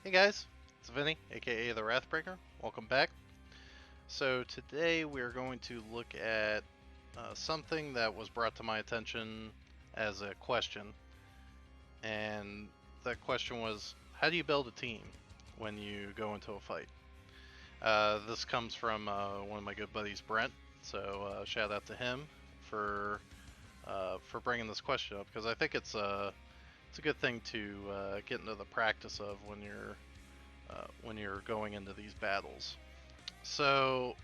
Hey guys, it's Vinny, aka the Wrathbreaker. Welcome back. So today we're going to look at something that was brought to my attention as a question, and that question was, how do you build a team when you go into a fight? This comes from one of my good buddies, Brent. So shout out to him for bringing this question up because I think it's a good thing to get into the practice of when you're going into these battles. So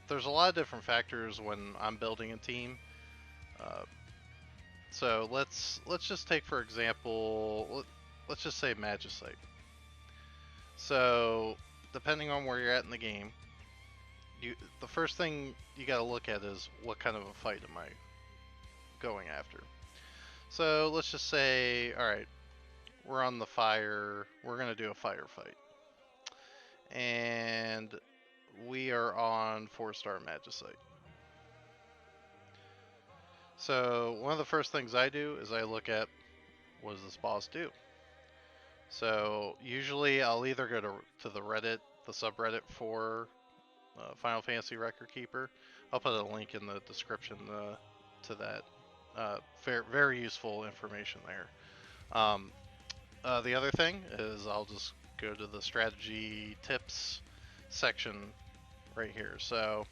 there's a lot of different factors when I'm building a team. Uh, so let's just take for example, let's just say Magicite. So depending on where you're at in the game, the first thing you got to look at is what kind of a fight am I going after. So let's just say, all right, we're on the fire. We're gonna do a firefight, and we are on 4-star Magicite. So one of the first things I do is I look at what does this boss do. So usually I'll either go to the Reddit, the subreddit for Final Fantasy Record Keeper. I'll put a link in the description to that. Very useful information there. The other thing is I'll just go to the strategy tips section right here. So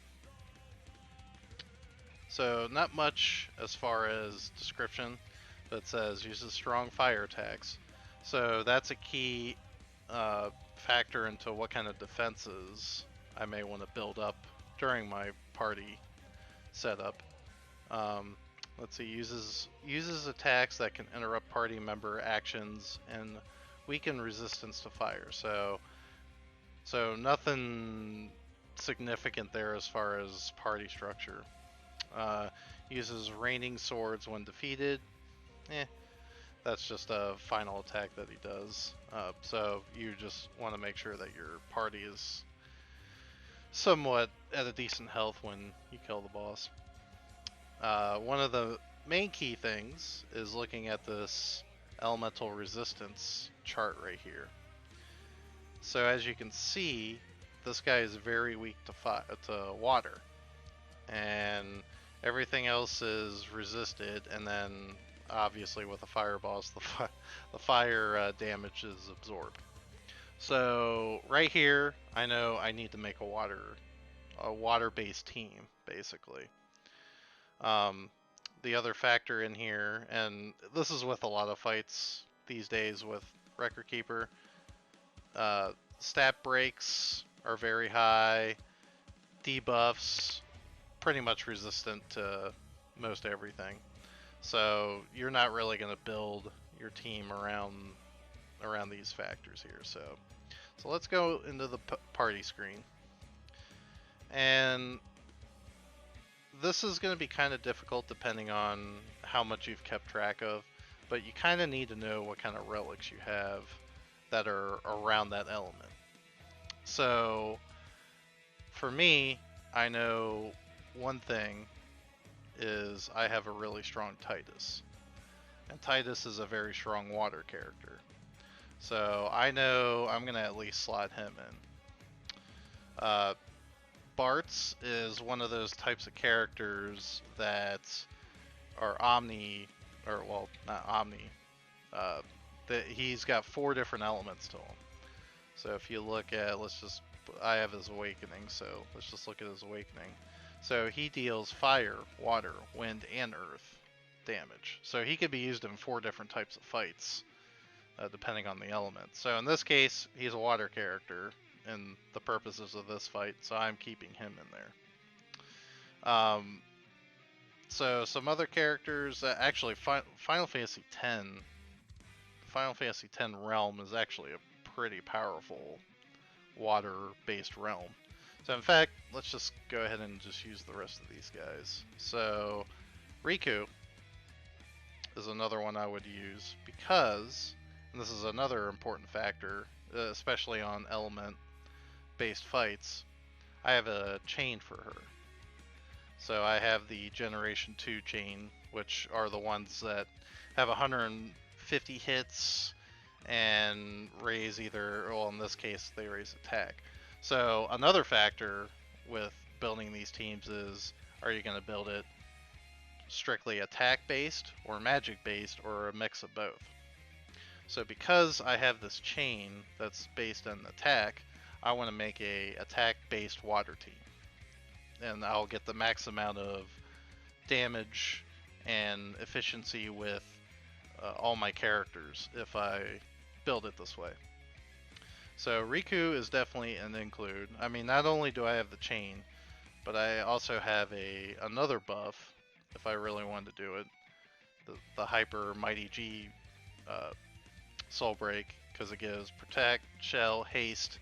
not much as far as description, but it says uses strong fire attacks. So that's a key factor into what kind of defenses I may want to build up during my party setup. Um, let's see, uses attacks that can interrupt party member actions and weaken resistance to fire. So nothing significant there as far as party structure. Uh, uses raining swords when defeated. Eh, that's just a final attack that he does. So you just want to make sure that your party is somewhat at a decent health when you kill the boss. One of the main key things is looking at this elemental resistance chart right here. So as you can see, this guy is very weak to water, and everything else is resisted, and then obviously with the fire boss, the fire damage is absorbed. So right here, I know I need to make a water-based team, basically. Um, the other factor in here, and this is with a lot of fights these days with Record Keeper, stat breaks are very high, debuffs pretty much resistant to most everything. So you're not really going to build your team around these factors here. So let's go into the party screen. And this is going to be kind of difficult depending on how much you've kept track of, but you kind of need to know what kind of relics you have that are around that element. So for me, I know one thing is I have a really strong Titus. And Titus is a very strong water character. So I know I'm going to at least slot him in. Bartz is one of those types of characters that are omni, or well, not omni. That he's got 4 different elements to him. So if you look at, I have his awakening, so let's just look at his awakening. So he deals fire, water, wind, and earth damage. So he could be used in 4 different types of fights, depending on the element. So in this case, he's a water character in the purposes of this fight, so I'm keeping him in there. So some other characters, actually Final Fantasy X realm is actually a pretty powerful water-based realm. So in fact, let's just go ahead and just use the rest of these guys. So Riku is another one I would use because, and this is another important factor, especially on element-based fights, I have a chain for her. So I have the Generation 2 chain, which are the ones that have 150 hits and raise either, well, in this case, they raise attack. So another factor with building these teams is, are you going to build it strictly attack based or magic based or a mix of both? So because I have this chain that's based on attack, I want to make a attack based water team. And I'll get the max amount of damage and efficiency with all my characters if I build it this way. So Riku is definitely an include. I mean, not only do I have the chain, but I also have another buff if I really wanted to do it. The Hyper Mighty G Soul Break, because it gives Protect, Shell, Haste,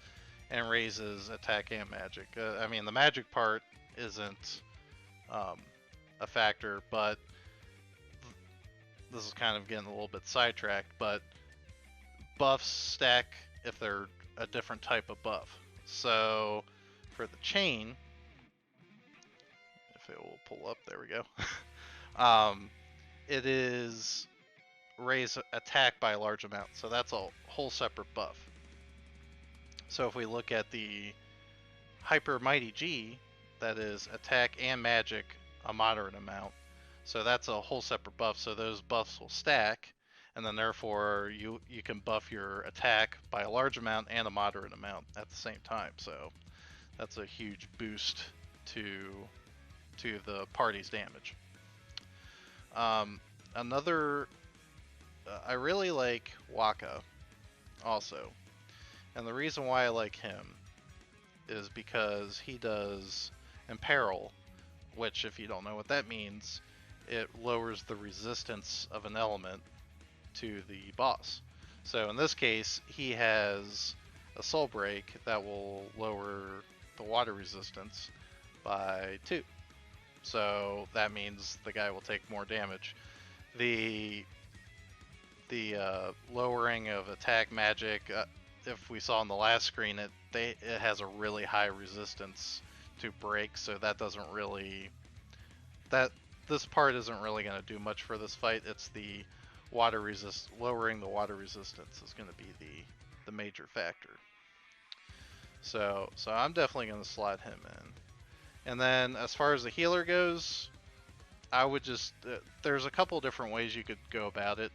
and raises attack and magic. I mean, the magic part isn't a factor, but this is kind of getting a little bit sidetracked, but buffs stack if they're a different type of buff. So for the chain, if it will pull up, there we go. It is raise attack by a large amount, so that's a whole separate buff. So if we look at the Hyper Mighty G, that is attack and magic a moderate amount. So that's a whole separate buff, so those buffs will stack, and then therefore you can buff your attack by a large amount and a moderate amount at the same time. So that's a huge boost to the party's damage. Another, I really like Waka also, and the reason why I like him is because he does Imperil, which, if you don't know what that means, it lowers the resistance of an element to the boss. So in this case, he has a Soul Break that will lower the water resistance by 2. So that means the guy will take more damage. The lowering of attack magic, if we saw on the last screen, it has a really high resistance to break, so that doesn't really, this part isn't really going to do much for this fight. It's the lowering the water resistance is going to be the major factor. So I'm definitely going to slot him in. And then as far as the healer goes, I would just, there's a couple different ways you could go about it.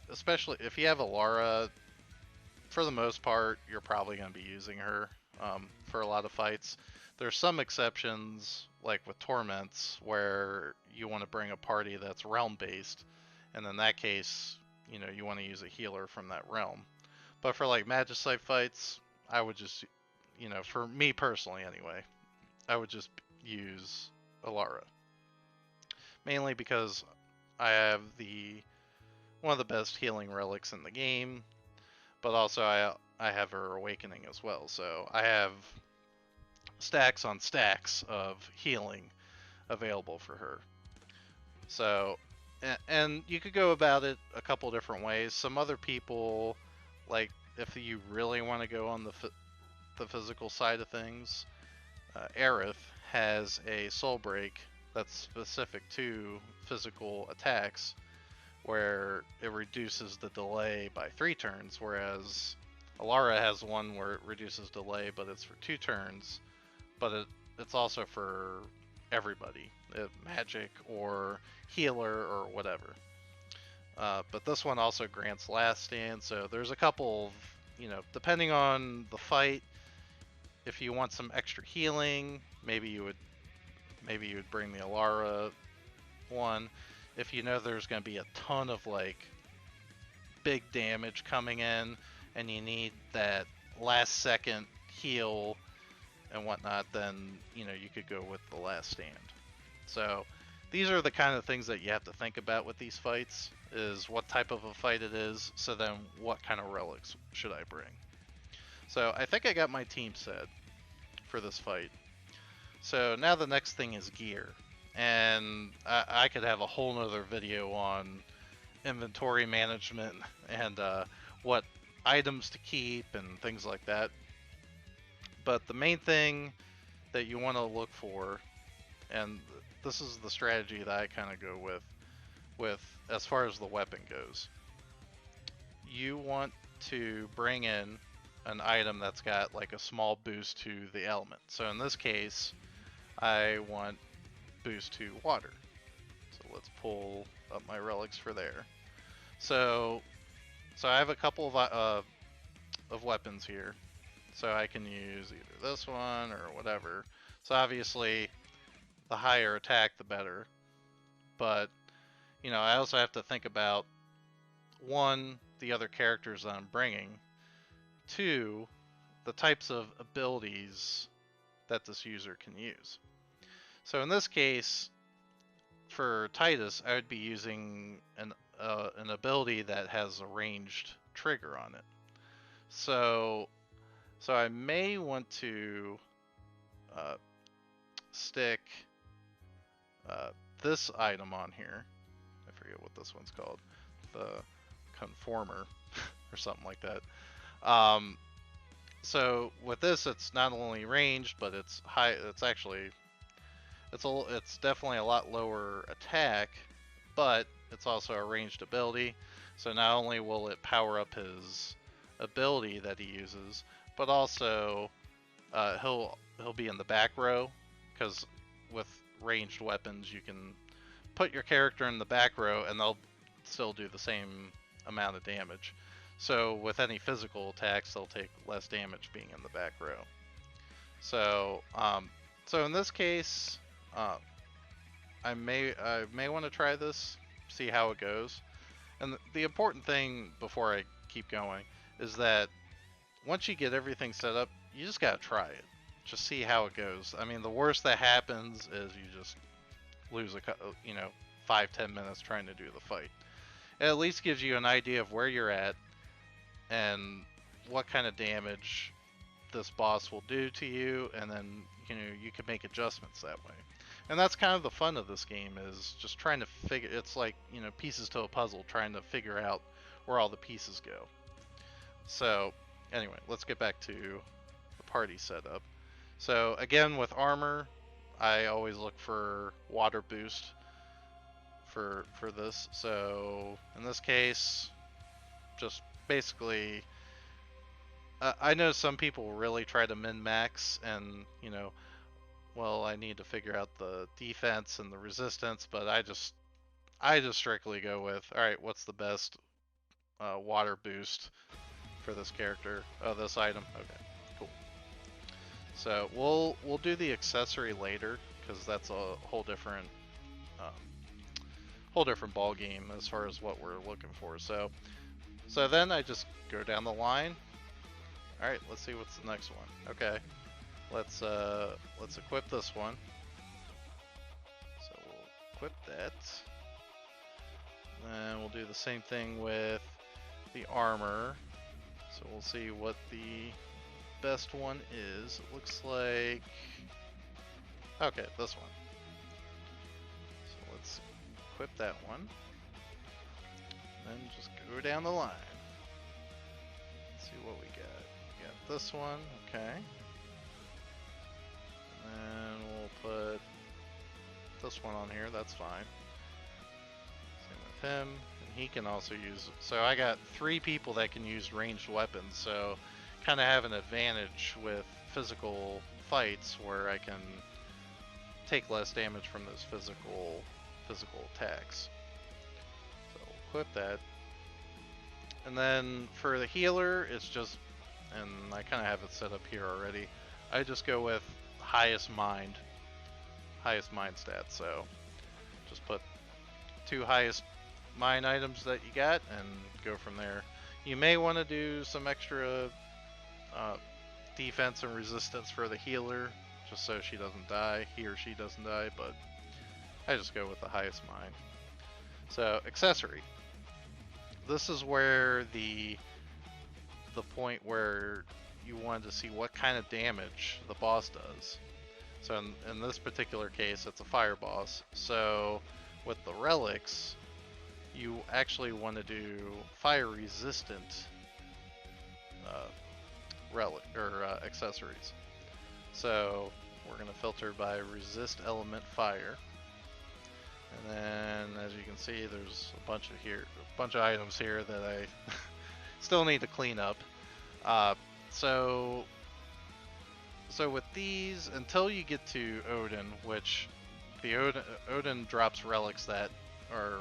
Especially if you have Alara, for the most part, you're probably going to be using her for a lot of fights. There's some exceptions, like with Torments, where you want to bring a party that's realm-based, and in that case, you want to use a healer from that realm. But for like Magicite fights, I would just, for me personally anyway, I would just use Alara. Mainly because I have one of the best healing relics in the game, but also I have her Awakening as well, so I have stacks on stacks of healing available for her. So, and you could go about it a couple different ways. Some other people, like if you really want to go on the physical side of things, Aerith has a Soul Break that's specific to physical attacks, where it reduces the delay by 3 turns, whereas Alara has one where it reduces delay, but it's for 2 turns, but it's also for everybody, magic or healer or whatever. But this one also grants Last Stand, so there's a couple of, depending on the fight, if you want some extra healing, maybe you would bring the Alara one. If you know there's going to be a ton of like big damage coming in and you need that last second heal and whatnot, then you could go with the Last Stand. So these are the kind of things that you have to think about with these fights, is what type of a fight it is, so then what kind of relics should I bring. So I think I got my team set for this fight. So now the next thing is gear. And I could have a whole nother video on inventory management and what items to keep and things like that. But the main thing that you want to look for, and this is the strategy that I kind of go with as far as the weapon goes, you want to bring in an item that's got like a small boost to the element. So in this case, I want boost to water. So let's pull up my relics for there. So I have a couple of weapons here. So I can use either this one or whatever. So obviously, the higher attack, the better. But, you know, I also have to think about, one, the other characters that I'm bringing. Two, the types of abilities that this user can use. So in this case, for Titus, I would be using an ability that has a ranged trigger on it. So I may want to stick this item on here. I forget what this one's called, the conformer or something like that. So with this, it's not only ranged, but it's high. It's actually it's definitely a lot lower attack, but it's also a ranged ability. So not only will it power up his ability that he uses, but also he'll be in the back row, because with ranged weapons you can put your character in the back row and they'll still do the same amount of damage. So with any physical attacks, they'll take less damage being in the back row. So so in this case, I may want to try this, see how it goes. And the important thing before I keep going is that once you get everything set up, you just gotta try it. Just see how it goes. I mean, the worst that happens is you just lose 5-10 minutes trying to do the fight. It at least gives you an idea of where you're at and what kind of damage this boss will do to you, and then you can make adjustments that way. And that's kind of the fun of this game, is just trying to figure. It's like, pieces to a puzzle, trying to figure out where all the pieces go. So anyway, let's get back to the party setup. So again, with armor, I always look for water boost for this. So in this case, just basically, I know some people really try to min-max, and well, I need to figure out the defense and the resistance, but I just strictly go with, all right, what's the best water boost for this character? Oh, this item. Okay, cool. So we'll do the accessory later, because that's a whole different ball game as far as what we're looking for. So then I just go down the line. All right, let's see what's the next one. Okay, let's equip this one. So we'll equip that. And we'll do the same thing with the armor. So we'll see what the best one is. It looks like, okay, this one. So let's equip that one. And then just go down the line. Let's see what we got. We got this one, okay. And we'll put this one on here, that's fine. Same with him. And he can also use, so I got 3 people that can use ranged weapons, so kind of have an advantage with physical fights where I can take less damage from those physical attacks. So we'll equip that. And then for the healer, it's just, and I kind of have it set up here already, I just go with highest mind stats. So just put 2 highest mind items that you got and go from there. You may want to do some extra defense and resistance for the healer, just so she doesn't die, he or she doesn't die, but I just go with the highest mind. So accessory. This is where the point where you wanted to see what kind of damage the boss does. So in this particular case, it's a fire boss. So with the relics, you actually want to do fire resistant relic or accessories. So we're going to filter by resist element fire. And then, as you can see, there's a bunch of items here that still need to clean up. Uh, so with these, until you get to Odin, which the Odin drops relics that are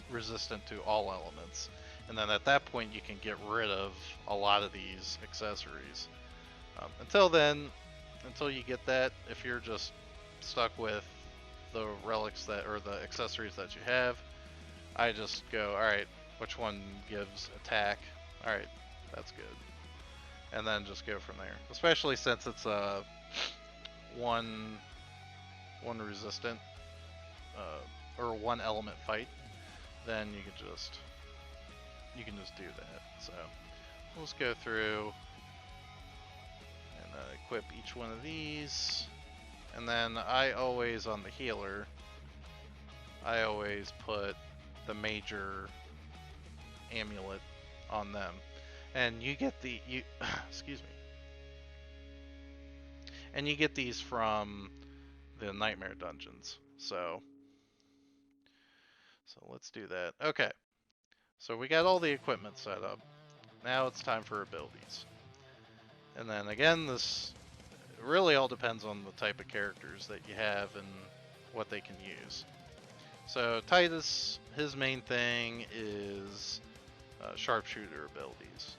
resistant to all elements, and then at that point you can get rid of a lot of these accessories. Until then, until you get that, if you're just stuck with the relics that or the accessories that you have, I just go, all right, which one gives attack? All right, that's good, and then just go from there. Especially since it's a one resistant or one element fight, then you can just do that. So we'll just go through and equip each one of these, and then I always on the healer, I always put the major amulet on them, and you get excuse me, and you get these from the nightmare dungeons. So let's do that. Okay, so we got all the equipment set up. Now it's time for abilities. And then again, this really all depends on the type of characters that you have and what they can use. So Titus, his main thing is sharpshooter abilities.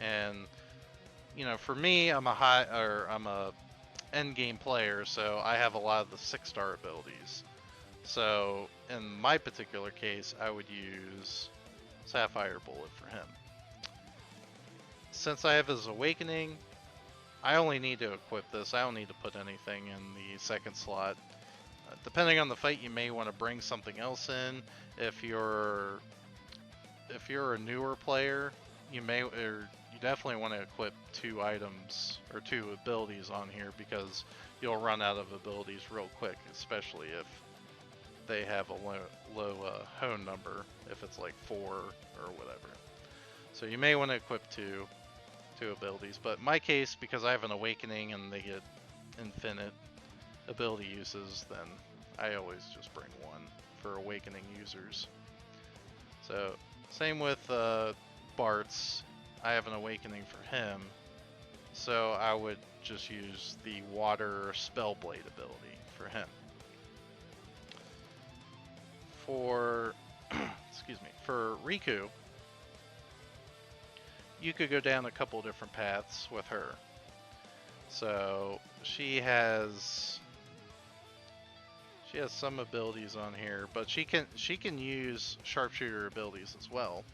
And you know, for me, I'm a end game player, so I have a lot of the 6-star abilities. So in my particular case, I would use Sapphire Bullet for him. Since I have his Awakening, I only need to equip this. I don't need to put anything in the second slot. Depending on the fight, you may want to bring something else in. If you're a newer player, you definitely want to equip 2 items or 2 abilities on here, because you'll run out of abilities real quick, especially if they have a low hone number, if it's like 4 or whatever. So you may want to equip 2 abilities, but in my case, because I have an Awakening and they get infinite ability uses, then I always just bring 1 for Awakening users. So same with Bart's. I have an Awakening for him, so I would just use the Water Spellblade ability for him. For excuse me, for Riku, you could go down a couple different paths with her. So she has some abilities on here, but she can use sharpshooter abilities as well.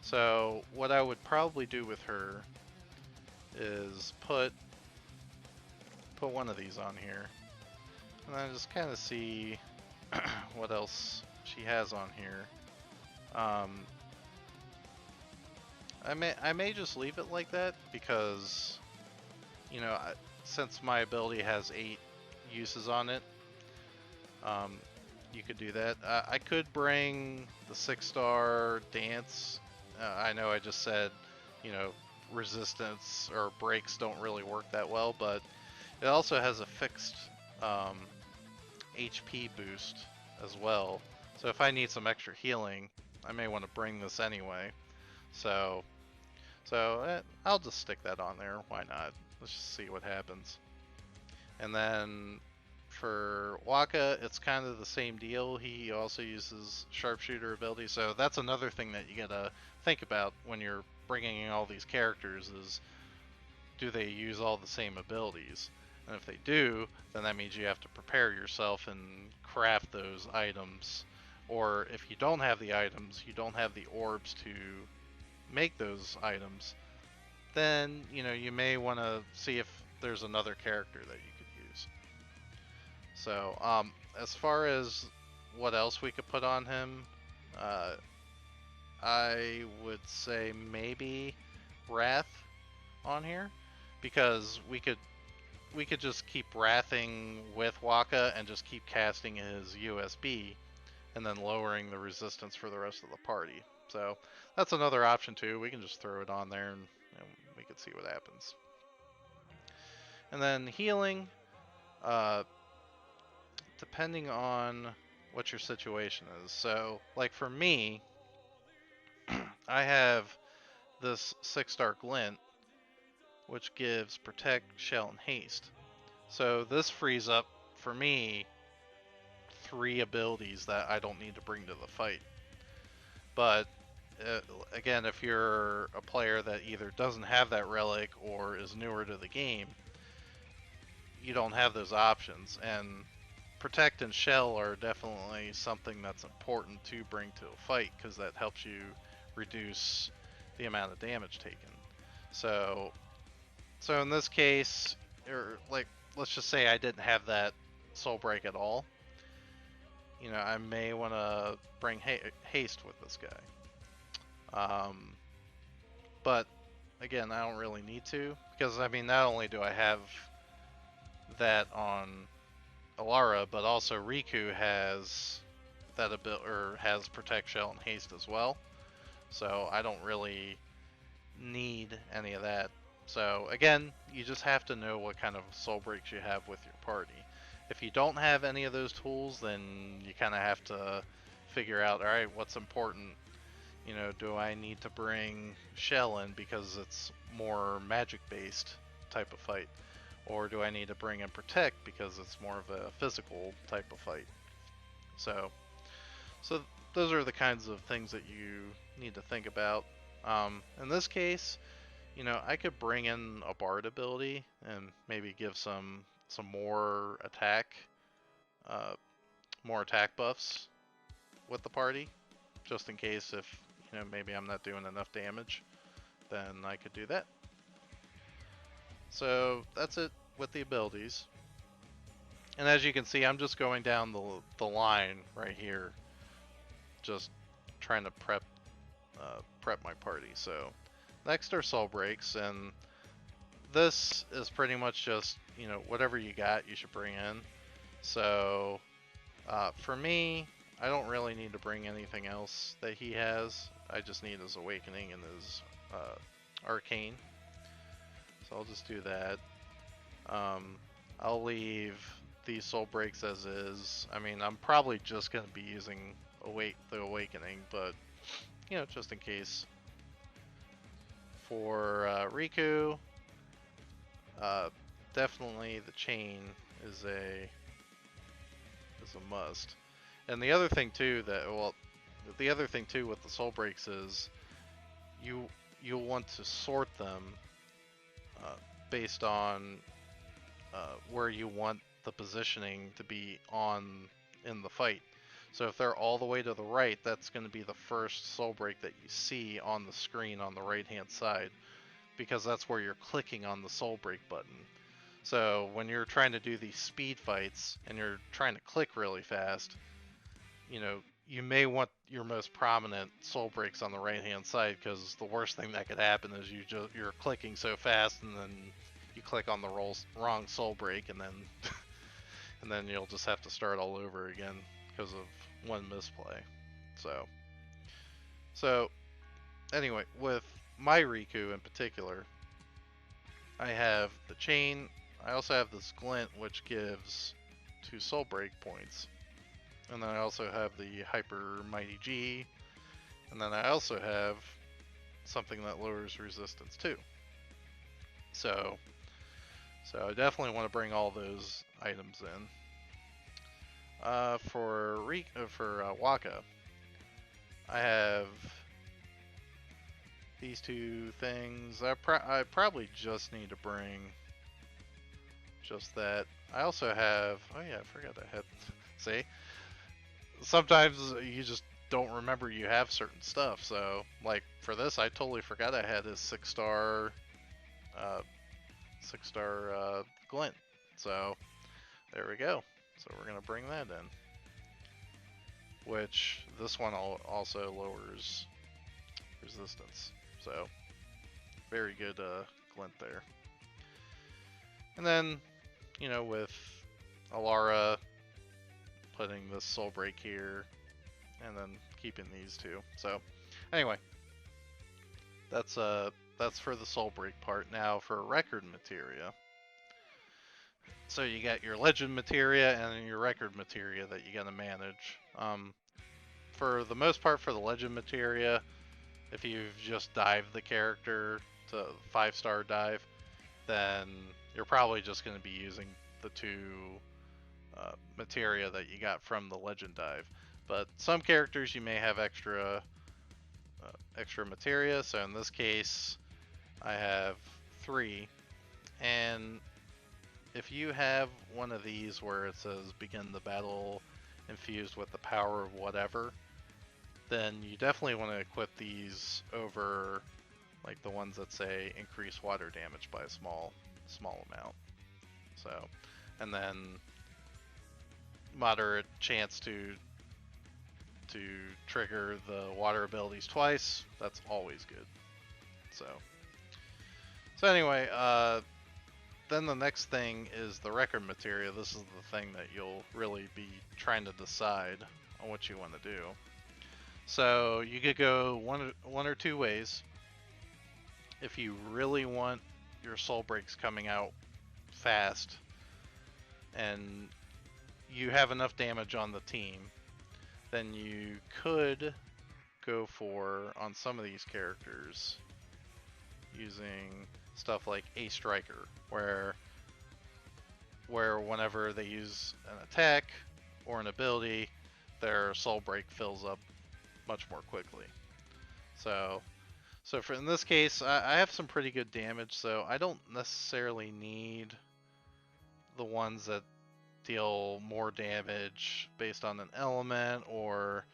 So what I would probably do with her is put one of these on here, and then just kind of see what else she has on here. I may just leave it like that, because you know, since my ability has 8 uses on it, you could do that. I could bring the 6-star dance. I know I just said, you know, resistance or breaks don't really work that well, but it also has a fixed HP boost as well. So if I need some extra healing, I may want to bring this anyway. So I'll just stick that on there. Why not? Let's just see what happens. And then for Waka, it's kind of the same deal. He also uses sharpshooter ability, so that's another thing that you gotta think about when you're bringing in all these characters is, do they use all the same abilities? And if they do, then that means you have to prepare yourself and craft those items. Or if you don't have the items, you don't have the orbs to make those items, then you know, you may want to see if there's another character that you could use. So as far as what else we could put on him, I would say maybe Wrath on here, because we could just keep wrathing with Waka and just keep casting his USB and then lowering the resistance for the rest of the party. So that's another option too. We can just throw it on there and we can see what happens. And then healing, depending on what your situation is. So like for me, I have this 6-star glint, which gives protect, shell, and haste. So this frees up for me 3 abilities that I don't need to bring to the fight. But again, if you're a player that either doesn't have that relic or is newer to the game, you don't have those options. And protect and shell are definitely something that's important to bring to a fight because that helps you reduce the amount of damage taken. So in this case, or like let's just say I didn't have that soul break at all. You know, I may want to bring haste with this guy. But again, I don't really need to because I mean, not only do I have that on Alara, but also Riku has that ability or has protect, shell, and haste as well. So I don't really need any of that. So again, you just have to know what kind of soul breaks you have with your party. If you don't have any of those tools, then you kind of have to figure out, all right, what's important. You know, do I need to bring shell in because it's more magic based type of fight? Or do I need to bring in protect because it's more of a physical type of fight? So those are the kinds of things that you need to think about. In this case, you know, I could bring in a bard ability and maybe give some more attack buffs with the party, just in case if, you know, maybe I'm not doing enough damage, then I could do that. So that's it with the abilities. And as you can see, I'm just going down the line right here, just trying to prep my party. So next are soul breaks, and this is pretty much just, you know, whatever you got, you should bring in. So for me, I don't really need to bring anything else that he has. I just need his awakening and his arcane. So I'll just do that. I'll leave these soul breaks as is. I mean, I'm probably just going to be using the awakening, but, you know, just in case. For Riku, definitely the chain is a must. And the other thing too with the soul breaks is you'll want to sort them based on where you want the positioning to be in the fight. So if they're all the way to the right, that's going to be the first soul break that you see on the screen on the right hand side, because that's where you're clicking on the soul break button. So when you're trying to do these speed fights and you're trying to click really fast, you know, you may want your most prominent soul breaks on the right hand side, because the worst thing that could happen is you're clicking so fast and then you click on the wrong soul break, and then and then you'll just have to start all over again because of one misplay. So anyway, with my Riku in particular, I have the chain. I also have this glint, which gives 2 soul break points. And then I also have the Hyper Mighty G. And then I also have something that lowers resistance too. So I definitely want to bring all those items in. For Waka, I have these 2 things. I probably just need to bring just that. I also have, oh yeah, I forgot I had, see? Sometimes you just don't remember you have certain stuff. So, like, for this, I totally forgot I had his 6-star glint. So, there we go. So we're going to bring that in. Which, this one also lowers resistance. So, very good glint there. And then, you know, with Alara, putting this soul break here, and then keeping these 2. So, anyway, that's for the soul break part. Now for record materia. So you got your legend materia and then your record materia that you gotta manage. For the most part, for the legend materia, If you've just dived the character to 5-star dive, then you're probably just going to be using the 2 materia that you got from the legend dive. But some characters you may have extra materia. So in this case, I have 3, and if you have one of these where it says begin the battle infused with the power of whatever, then you definitely want to equip these over like the ones that say increase water damage by a small amount. So, and then moderate chance to trigger the water abilities twice. That's always good. So anyway, then the next thing is the record materia. This is the thing that you'll really be trying to decide on what you want to do. So you could go one or two ways. If you really want your soul breaks coming out fast and you have enough damage on the team, then you could go for, on some of these characters, using stuff like a striker, where whenever they use an attack or an ability, their soul break fills up much more quickly. So for in this case, I have some pretty good damage, so I don't necessarily need the ones that deal more damage based on an element, or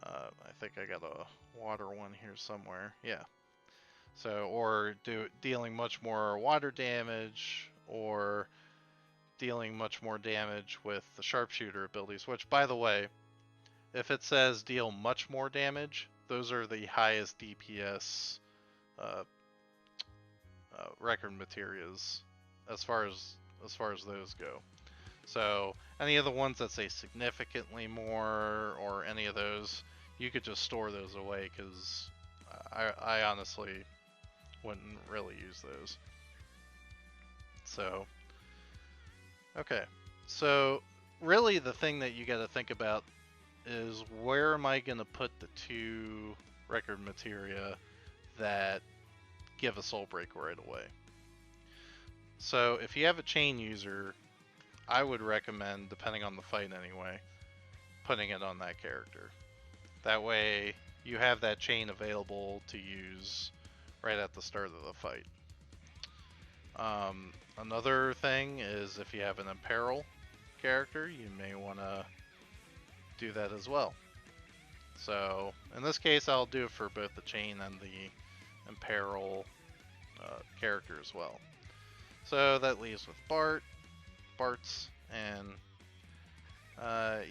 I think I got a water one here somewhere. Yeah. So, or dealing much more water damage, or dealing much more damage with the sharpshooter abilities, which, by the way, if it says deal much more damage, those are the highest DPS record materials as far as those go. So any of the ones that say significantly more or any of those, you could just store those away, because I honestly wouldn't really use those. So okay, so really the thing that you got to think about is, where am I going to put the 2 record materia that give a soul break right away? So if you have a chain user, I would recommend, depending on the fight anyway, putting it on that character. That way you have that chain available to use right at the start of the fight. Another thing is, if you have an imperil character, you may want to do that as well. So in this case, I'll do it for both the chain and the imperil character as well. So that leaves with Bart's, and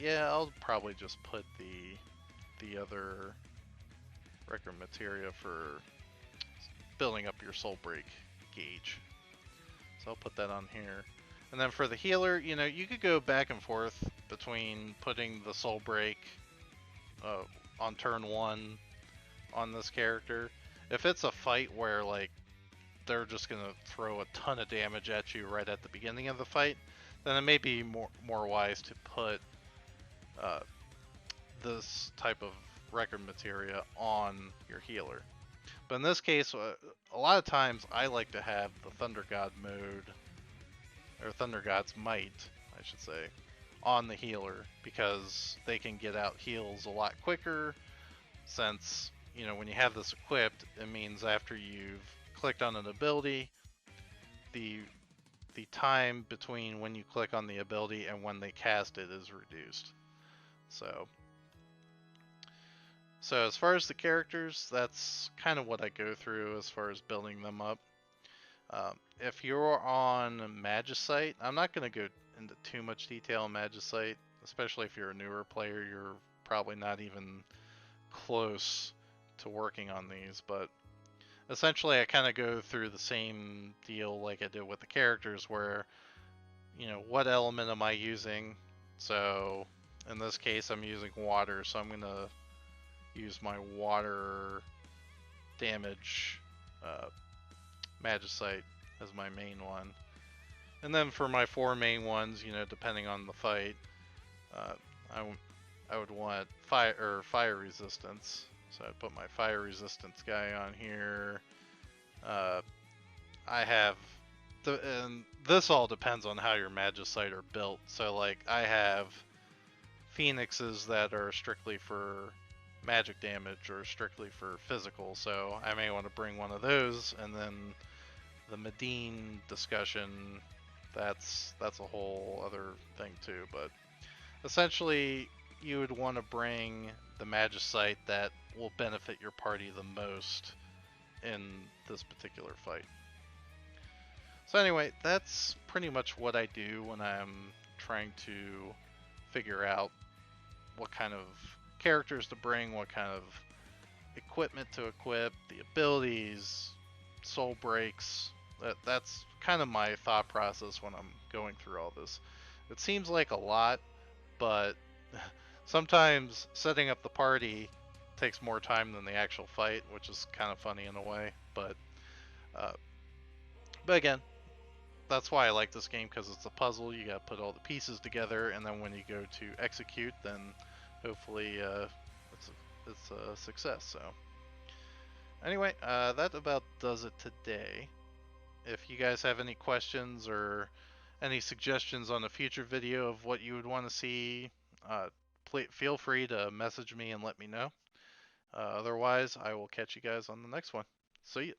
yeah, I'll probably just put the other record materia for building up your soul break gauge. So I'll put that on here. And then for the healer, you could go back and forth between putting the soul break on turn 1 on this character. If it's a fight where like they're just gonna throw a ton of damage at you right at the beginning of the fight, then it may be more wise to put this type of record materia on your healer. But in this case, a lot of times I like to have the Thunder God mode, or Thunder God's Might, I should say, on the healer, because they can get out heals a lot quicker, since, when you have this equipped, it means after you've clicked on an ability, the time between when you click on the ability and when they cast it is reduced. So as far as the characters, that's kind of what I go through as far as building them up. If you're on Magicite, I'm not going to go into too much detail on Magicite, especially if you're a newer player. You're probably not even close to working on these, but essentially I kind of go through the same deal like I did with the characters, where, what element am I using? So in this case, I'm using water, so I'm going to use my water damage Magicite as my main one. And then for my 4 main ones, depending on the fight, I would want fire resistance. So I'd put my fire resistance guy on here. Uh, I have and this all depends on how your Magicite are built. So like I have Phoenixes that are strictly for magic damage or strictly for physical. So I may want to bring one of those, and then the Medine discussion. That's a whole other thing too. But essentially, you would want to bring the Magicite that will benefit your party the most in this particular fight. So anyway, that's pretty much what I do when I'm trying to figure out what kind of characters to bring, what kind of equipment to equip, the abilities, soul breaks. That's kind of my thought process when I'm going through all this. It seems like a lot, but sometimes setting up the party takes more time than the actual fight, which is kind of funny in a way. Uh, but again, that's why I like this game, because it's a puzzle. You got to put all the pieces together, and then when you go to execute, then hopefully it's a success. So anyway, that about does it today. If you guys have any questions or any suggestions on a future video of what you would want to see, feel free to message me and let me know. Otherwise, I will catch you guys on the next one. See ya.